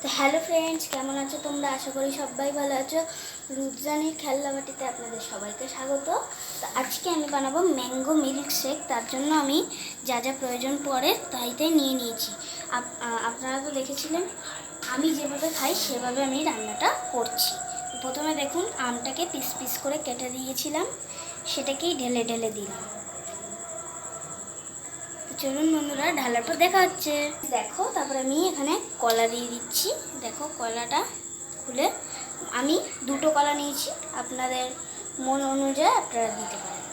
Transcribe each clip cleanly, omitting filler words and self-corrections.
তো hello friends, কেমন আছো তোমরা? আশা করি সবাই ভালো আছো। রুদ্রানীর খেলনাবাটিতে আপনাদের সবাইকে স্বাগত। তো আজকে আমি বানাবো ম্যাঙ্গো মিল্ক শেক। তার জন্য আমি যা যা প্রয়োজন পড়ে তাই নিয়ে নিয়েছি। আপনারা তো দেখেছিলেন আমি যেভাবে খাই সেভাবে আমি রান্নাটা করছি। প্রথমে দেখুন, আমটাকে পিস পিস করে কেটে দিয়েছিলাম, সেটাকেই ঢেলে ঢেলে দিলাম। চলুন বন্ধুরা, ঢালার পর দেখা হচ্ছে। দেখো, তারপরে আমি এখানে কলা দিয়ে দিচ্ছি। দেখো, কলাটা খুলে আমি দুটো কলা নিয়েছি, আপনাদের মন অনুযায়ী আপনারা দিতে পারেন।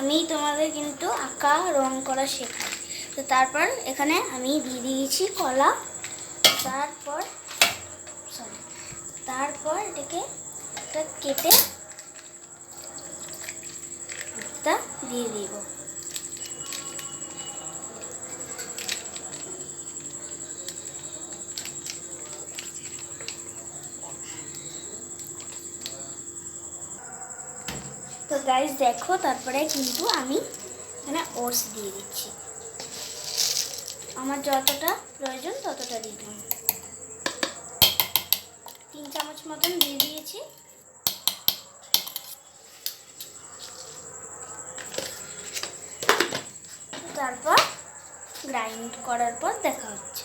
আমি তোমাদের কিন্তু আঁকা রং করা শেখাই। তো তারপর এখানে আমি দিয়ে দিয়েছি কলা। তারপর এটাকে একটা কেটে দিয়ে দিব। তো গাইস দেখো, তারপরে কিন্তু আমি এখানে ওটস দিয়ে দিচ্ছি। আমার যতটা প্রয়োজন ততটা দিলাম। 3 চামচ মতন দিয়ে দিয়েছি। তারপর গ্রাইন্ড করার পর দেখা হচ্ছে।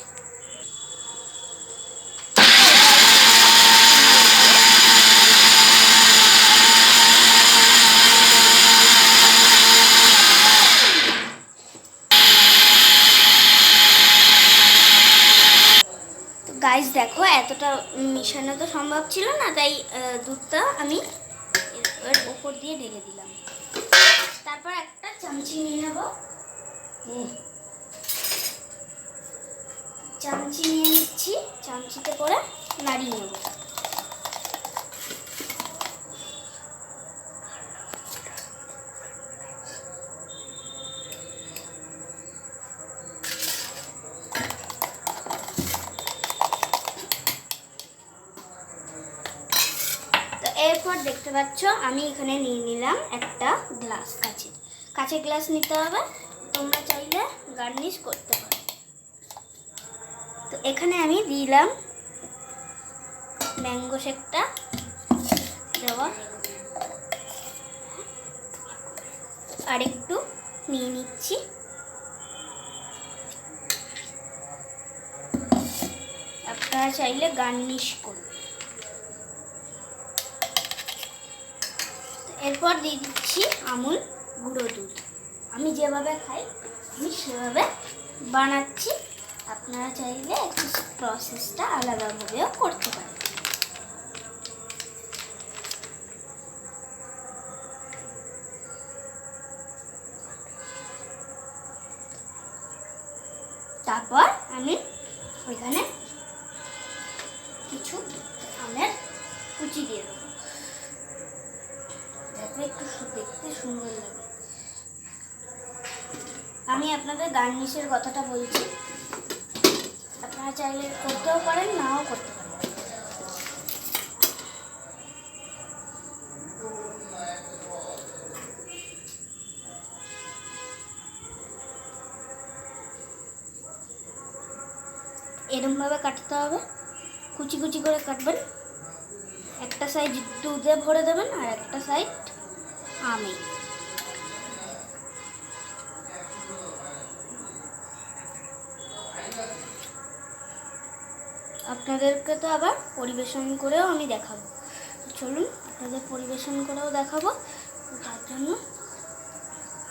গাইস দেখো, এতটা মিশানো তো সম্ভব ছিল না, তাই দুধটা আমি এর উপর দিয়ে ঢেলে দিলাম। তারপর একটা চামচি নিয়ে নেব। চামচি নিয়ে নিচ্ছি, চামচিতে করে নাড়িয়ে নেব। এরপর দেখতে পাচ্ছ আমি এখানে নিয়ে নিলাম একটা গ্লাস, কাঁচের গ্লাস নিতে হবে। তোমরা চাইলে গার্নিশ করতে পারো। তো এখানে আমি দিলাম ম্যাঙ্গো শেকটা দেওয়া, আর একটু নিয়ে নিচ্ছি। আপনারা চাইলে গার্নিশ করুন। এরপর দিয়ে দিচ্ছি আমুল গুঁড়ো দুধ। আমি যেভাবে খাই আমি সেভাবে বানাচ্ছি, আপনারা চাইলে একটু প্রসেসটা আলাদাভাবেও করতে পারেন। তারপর আমি ওইখানে কিছু আমের কুচি দিয়ে দেবো, যাতে একটু দেখতে সুন্দর লাগে। আমি আপনাদের গার্নিশের কথাটা বলছি, আপনারা চাইলে করতেও পারেন, নাও করতে পারেন। এরকমভাবে কাটতে হবে, কুচি কুচি করে কাটবেন। একটা সাইড দুধে ভরে দেবেন আর একটা সাইড আমে। আপনাদেরকে তো আবার পরিবেশন করেও আমি দেখাবো। চলুন আপনাদের পরিবেশন করেও দেখাবো। তার জন্য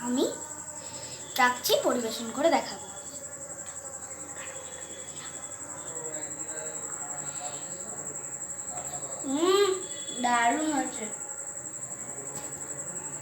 আমি রাখছি, পরিবেশন করে দেখাবো। দারুণ হচ্ছে।